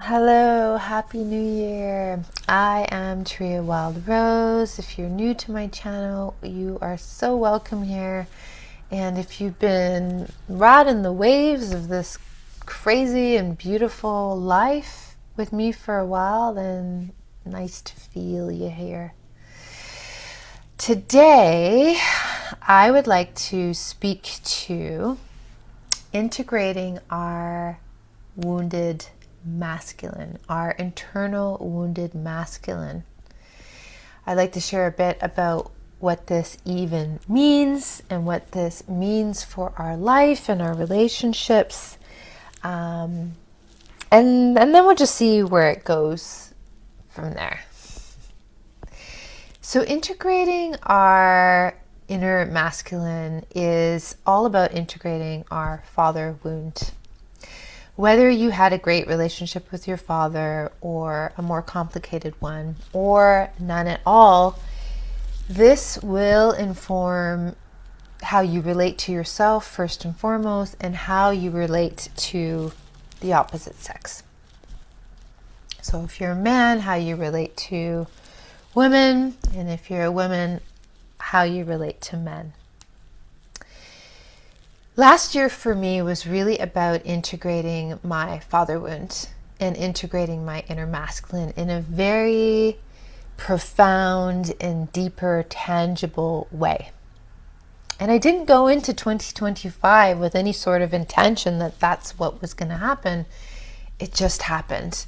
Hello, Happy New Year. I am Turiya Wild Rose. If you're new to my channel, you are so welcome here. And if you've been riding the waves of this crazy and beautiful life with me for a while, then nice to feel you here. Today, I would like to speak to integrating our wounded masculine, our internal wounded masculine. I'd like to share a bit about what this even means and what this means for our life and our relationships. And then we'll just see where it goes from there. So integrating our inner masculine is all about integrating our father wound. Whether you had a great relationship with your father or a more complicated one or none at all, this will inform how you relate to yourself first and foremost, and how you relate to the opposite sex. So if you're a man, how you relate to women, and if you're a woman, how you relate to men. Last year for me was really about integrating my father wound and integrating my inner masculine in a very profound and deeper, tangible way. And I didn't go into 2025 with any sort of intention that that's what was going to happen. It just happened.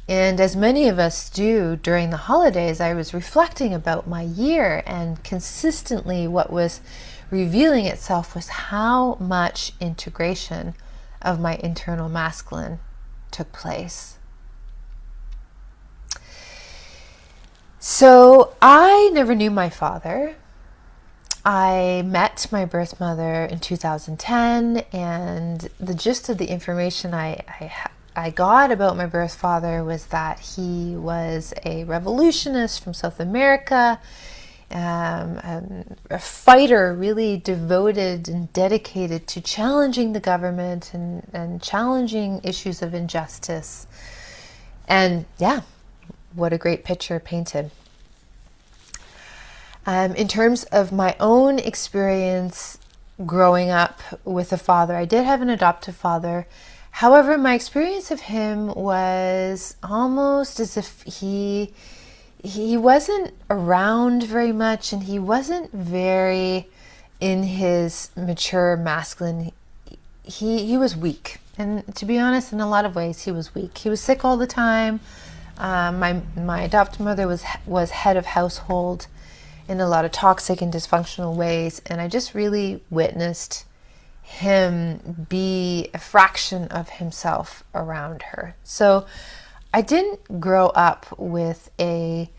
And as many of us do during the holidays, I was reflecting about my year, and consistently what was revealing itself was how much integration of my internal masculine took place. So I never knew my father. I met my birth mother in 2010, and the gist of the information I got about my birth father was that he was a revolutionist from South America, a fighter really devoted and dedicated to challenging the government and challenging issues of injustice. And yeah, what a great picture painted. In terms of my own experience growing up with a father, I did have an adoptive father. However, my experience of him was almost as if he wasn't around very much, and he wasn't very in his mature masculine. He was weak, and to be honest, in a lot of ways, he was weak. He was sick all the time. My adoptive mother was head of household in a lot of toxic and dysfunctional ways, and I just really witnessed him be a fraction of himself around her. So I didn't grow up with a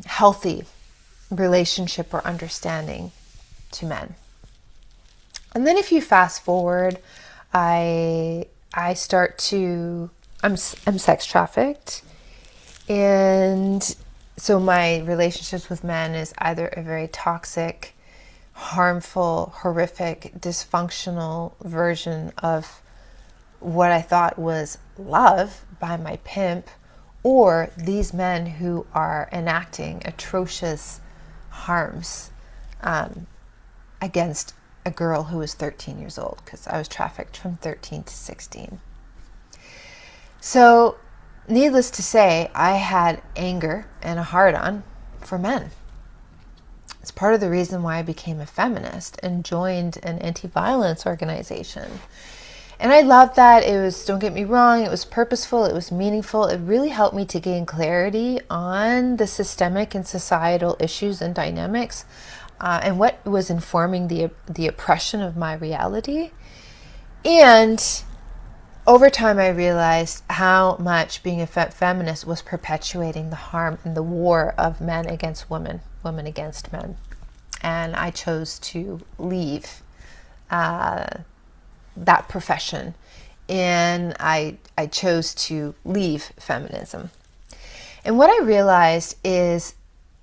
healthy relationship or understanding to men. And then if you fast forward, I'm sex trafficked, and so my relationships with men is either a very toxic, harmful, horrific, dysfunctional version of what I thought was love by my pimp, or these men who are enacting atrocious harms against a girl who was 13 years old, because I was trafficked from 13 to 16. So needless to say, I had anger and a hard-on for men. It's part of the reason why I became a feminist and joined an anti-violence organization. And I loved that. It was, don't get me wrong, it was purposeful, it was meaningful. It really helped me to gain clarity on the systemic and societal issues and dynamics, and what was informing the oppression of my reality. And over time, I realized how much being a feminist was perpetuating the harm and the war of men against women, women against men. And I chose to leave that profession, and I chose to leave feminism. And what I realized is,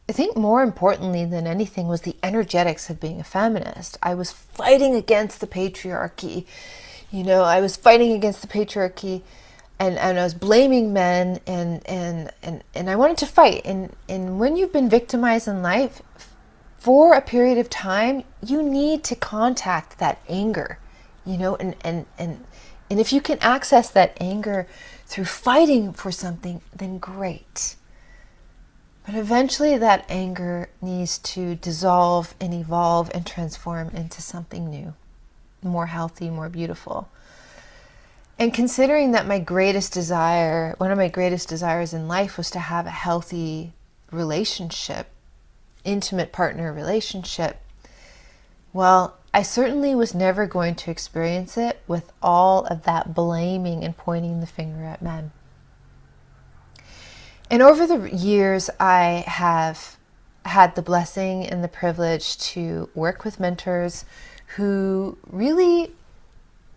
I think more importantly than anything, was the energetics of being a feminist. I was fighting against the patriarchy. I was fighting against the patriarchy and I was blaming men, and I wanted to fight. And when you've been victimized in life for a period of time, you need to contact that anger, and if you can access that anger through fighting for something, then great. But eventually that anger needs to dissolve and evolve and transform into something new, more healthy, more beautiful. And considering that one of my greatest desires in life was to have a healthy relationship, intimate partner relationship, well, I certainly was never going to experience it with all of that blaming and pointing the finger at men. And over the years, I have had the blessing and the privilege to work with mentors who really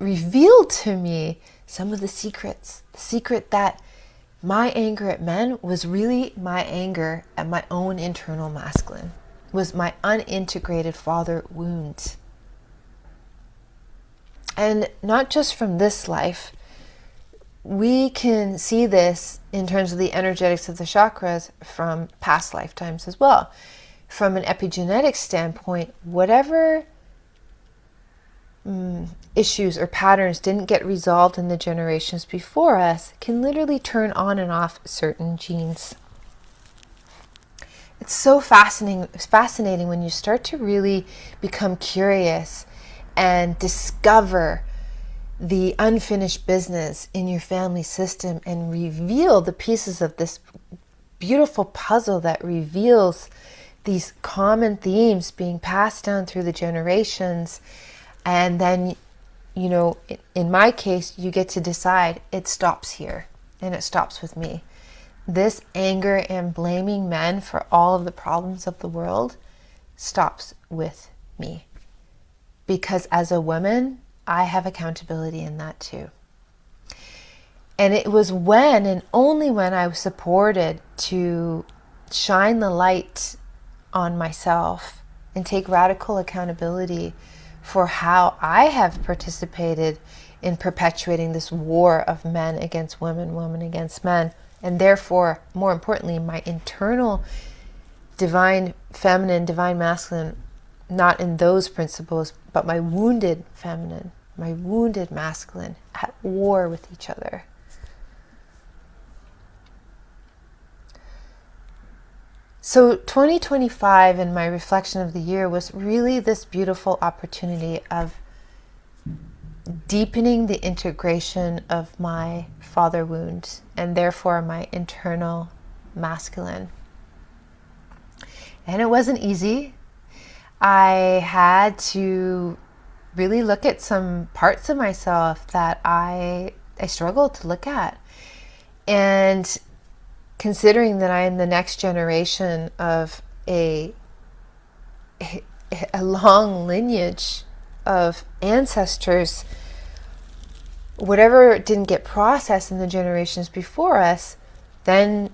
revealed to me some of the secrets. The secret that my anger at men was really my anger at my own internal masculine, was my unintegrated father wound. And not just from this life, we can see this in terms of the energetics of the chakras from past lifetimes as well. From an epigenetic standpoint, whatever issues or patterns didn't get resolved in the generations before us can literally turn on and off certain genes. It's so fascinating when you start to really become curious and discover the unfinished business in your family system and reveal the pieces of this beautiful puzzle that reveals these common themes being passed down through the generations. And then, in my case, you get to decide it stops here and it stops with me. This anger and blaming men for all of the problems of the world stops with me. Because as a woman, I have accountability in that too. And it was when and only when I was supported to shine the light on myself and take radical accountability for how I have participated in perpetuating this war of men against women, women against men, and therefore, more importantly, my internal divine feminine, divine masculine, not in those principles, but my wounded feminine, my wounded masculine at war with each other. So 2025 and my reflection of the year was really this beautiful opportunity of deepening the integration of my father wound and therefore my internal masculine. And it wasn't easy. I had to really look at some parts of myself that I struggled to look at. And considering that I am the next generation of a long lineage of ancestors, whatever didn't get processed in the generations before us then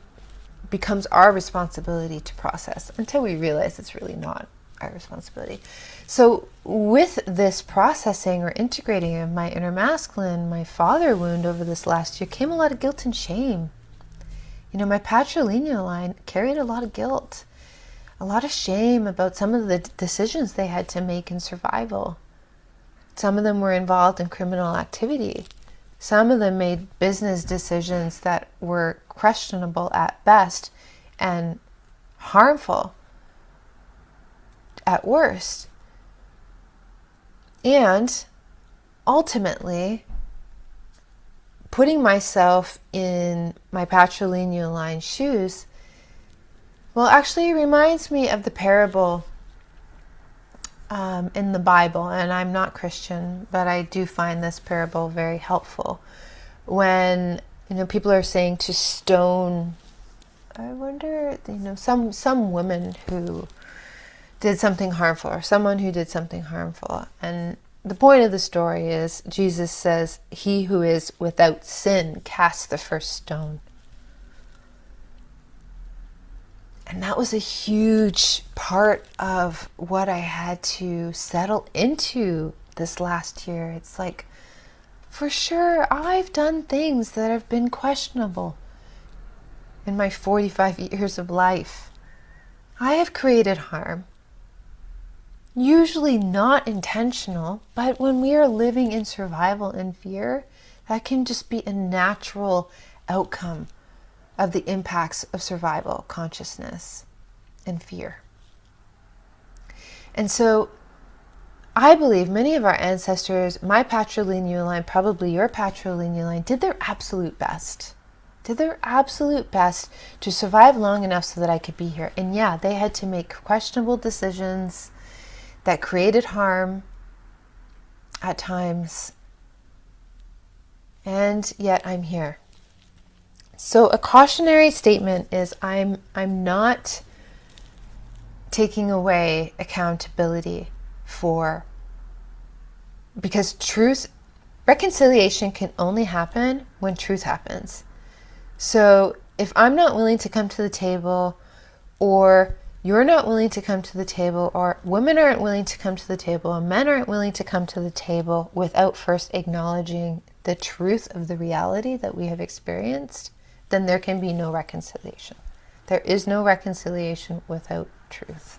becomes our responsibility to process, until we realize it's really not our responsibility. So with this processing or integrating of my inner masculine, my father wound over this last year, came a lot of guilt and shame. My patrilineal line carried a lot of guilt, a lot of shame about some of the decisions they had to make in survival. Some of them were involved in criminal activity. Some of them made business decisions that were questionable at best and harmful at worst. And ultimately, putting myself in my patrilineal line shoes, well, actually reminds me of the parable in the Bible. And I'm not Christian, but I do find this parable very helpful. When, people are saying to stone, I wonder, some woman who did something harmful, or someone who did something harmful. And the point of the story is, Jesus says, "He who is without sin cast the first stone." And that was a huge part of what I had to settle into this last year. It's like, For sure, I've done things that have been questionable in my 45 years of life. I have created harm. Usually not intentional, but when we are living in survival and fear, that can just be a natural outcome of the impacts of survival consciousness and fear. And so I believe many of our ancestors, my patrilineal line, probably your patrilineal line, did their absolute best. Did their absolute best to survive long enough so that I could be here. And yeah, they had to make questionable decisions that created harm at times. And yet I'm here. So a cautionary statement is I'm not taking away accountability because reconciliation can only happen when truth happens. So if I'm not willing to come to the table, or you're not willing to come to the table, or women aren't willing to come to the table, and men aren't willing to come to the table without first acknowledging the truth of the reality that we have experienced, then there can be no reconciliation. There is no reconciliation without truth.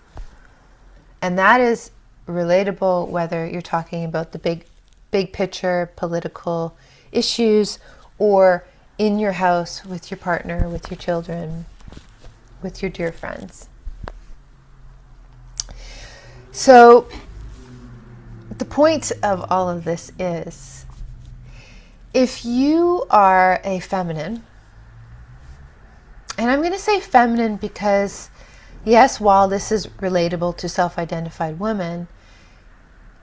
And that is relatable whether you're talking about the big picture political issues, or in your house with your partner, with your children, with your dear friends. So the point of all of this is, if you are a feminine, and I'm going to say feminine because, yes, while this is relatable to self-identified women,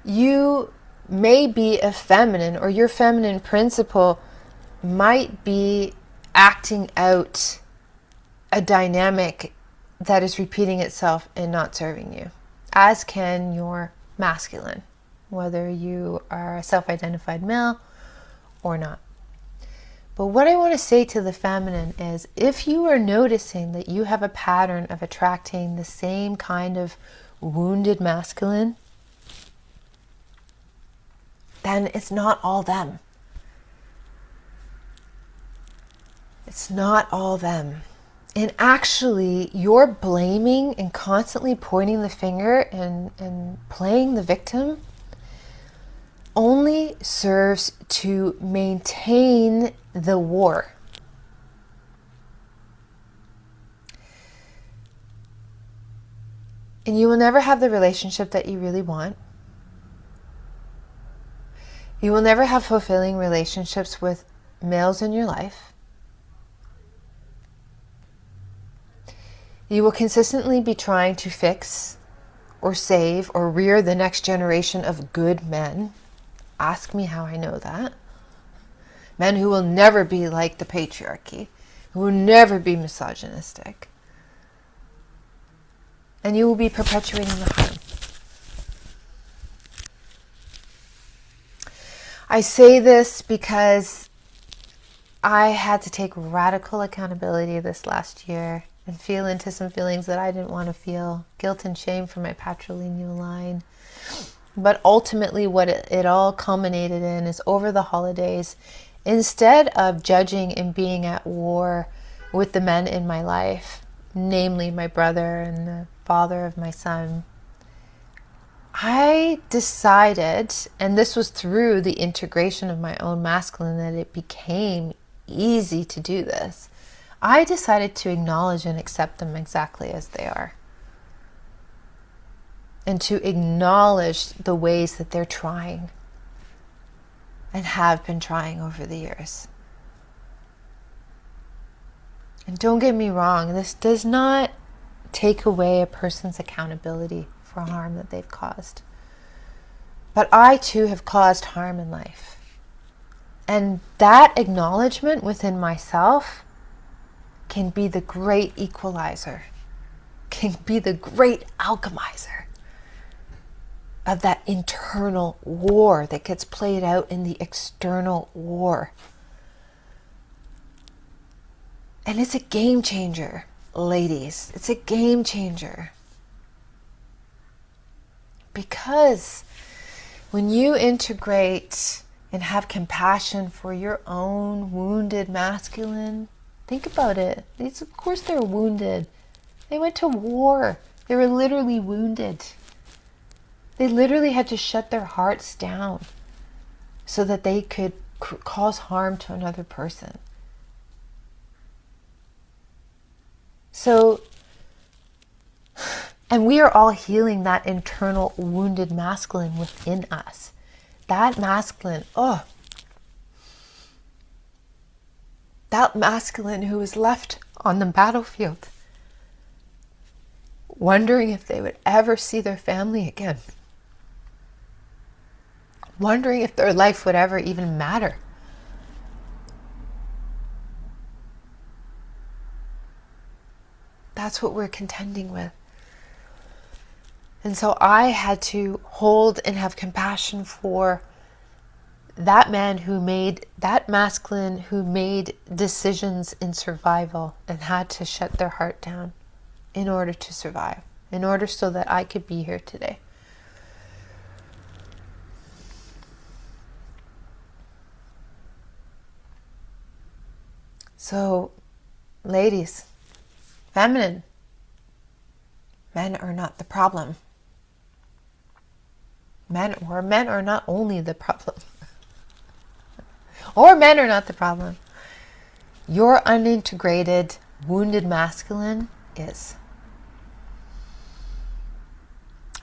you may be a feminine, or your feminine principle might be acting out a dynamic that is repeating itself and not serving you, as can your masculine, whether you are a self-identified male or not. But what I want to say to the feminine is, if you are noticing that you have a pattern of attracting the same kind of wounded masculine, then it's not all them. It's not all them. And actually, you're blaming and constantly pointing the finger and playing the victim only serves to maintain the war. And you will never have the relationship that you really want. You will never have fulfilling relationships with males in your life. You will consistently be trying to fix or save or rear the next generation of good men. Ask me how I know that. Men who will never be like the patriarchy, who will never be misogynistic. And you will be perpetuating the harm. I say this because I had to take radical accountability this last year and feel into some feelings that I didn't want to feel. Guilt and shame for my patrilineal line. But ultimately what it all culminated in is, over the holidays, instead of judging and being at war with the men in my life, namely my brother and the father of my son, I decided, and this was through the integration of my own masculine, that it became easy to do this. I decided to acknowledge and accept them exactly as they are. And to acknowledge the ways that they're trying and have been trying over the years. And don't get me wrong, this does not take away a person's accountability for harm that they've caused. But I too have caused harm in life. And that acknowledgement within myself can be the great equalizer, can be the great alchemizer of that internal war that gets played out in the external war. And it's a game changer, ladies. It's a game changer. Because when you integrate and have compassion for your own wounded masculine. Think about it. These, of course, they're wounded. They went to war. They were literally wounded. They literally had to shut their hearts down so that they could cause harm to another person. So, and we are all healing that internal wounded masculine within us. That masculine, that masculine who was left on the battlefield, wondering if they would ever see their family again. Wondering if their life would ever even matter. That's what we're contending with. And so I had to hold and have compassion for that man who made, that masculine who made decisions in survival and had to shut their heart down in order to survive, in order so that I could be here today. So, ladies, feminine, men are not the problem. Men are not only the problem. Or men are not the problem. Your unintegrated, wounded masculine is.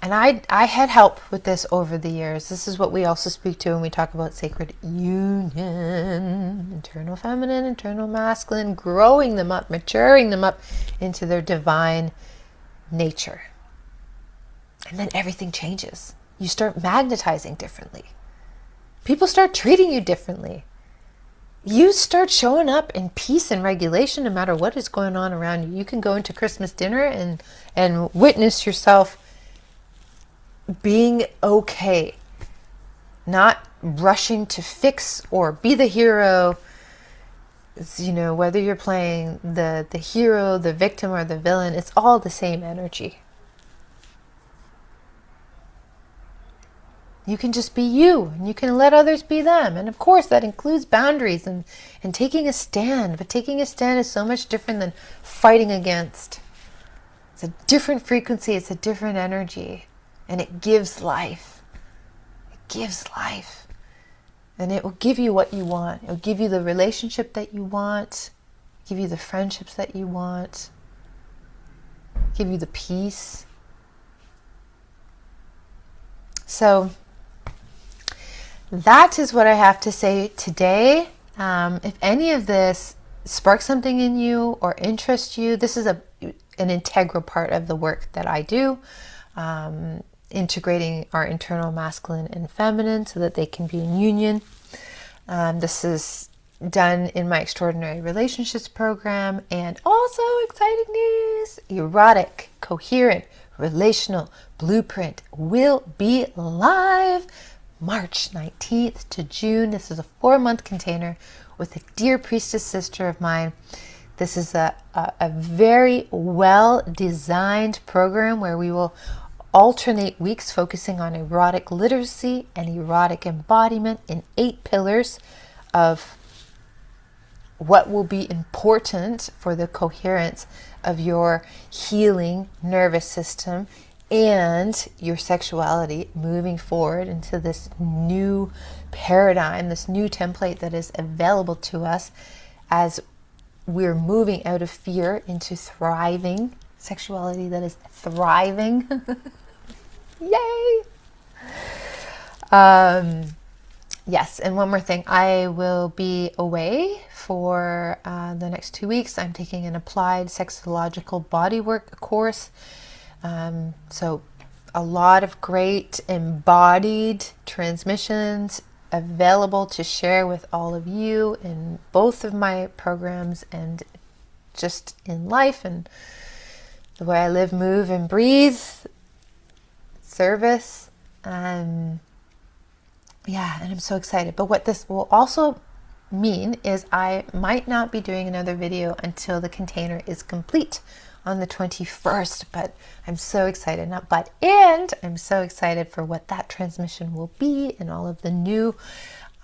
And I had help with this over the years. This is what we also speak to when we talk about sacred union. Internal feminine, internal masculine, growing them up, maturing them up into their divine nature. And then everything changes. You start magnetizing differently. People start treating you differently. You start showing up in peace and regulation no matter what is going on around you. You can go into Christmas dinner and witness yourself being okay. Not rushing to fix or be the hero. It's, you know, whether you're playing the hero, the victim, or the villain, it's all the same energy. You can just be you, and you can let others be them. And of course, that includes boundaries and taking a stand. But taking a stand is so much different than fighting against. It's a different frequency. It's a different energy. And it gives life. It gives life. And it will give you what you want. It will give you the relationship that you want. Give you the friendships that you want. Give you the peace. So that is what I have to say today. If any of this sparks something in you or interests you, this is an integral part of the work that I do. Integrating our internal masculine and feminine so that they can be in union. This is done in my Extraordinary Relationships program. And also, exciting news, Erotic Coherent Relational Blueprint will be live March 19th to June. This is a 4-month container with a dear priestess sister of mine. This is a very well-designed program where we will alternate weeks focusing on erotic literacy and erotic embodiment in 8 pillars of what will be important for the coherence of your healing nervous system and your sexuality moving forward into this new paradigm, this new template that is available to us as we're moving out of fear into thriving sexuality that is thriving. Yay! Yes, and one more thing. I will be away for the next 2 weeks. I'm taking an applied sexological bodywork course. So a lot of great embodied transmissions available to share with all of you in both of my programs and just in life and the way I live, move, and breathe. Service. Yeah, and I'm so excited. But what this will also mean is I might not be doing another video until the container is complete on the 21st, but I'm so excited. I'm so excited for what that transmission will be and all of the new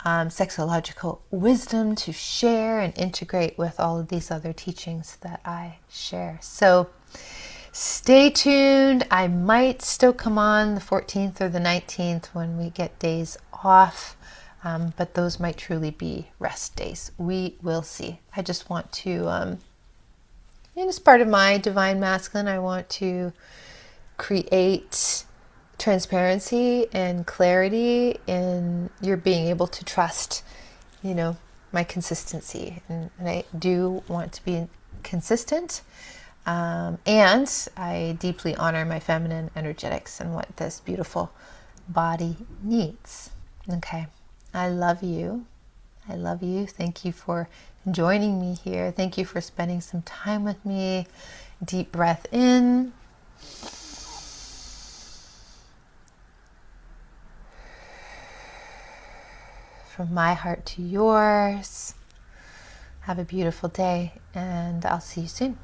sexological wisdom to share and integrate with all of these other teachings that I share. So stay tuned. I might still come on the 14th or the 19th when we get days off, but those might truly be rest days. We will see. I just want to, and as part of my divine masculine, I want to create transparency and clarity in your being able to trust, my consistency. And I do want to be consistent. And I deeply honor my feminine energetics and what this beautiful body needs. Okay. I love you. I love you. Thank you for joining me here. Thank you for spending some time with me. Deep breath in. From my heart to yours. Have a beautiful day, and I'll see you soon.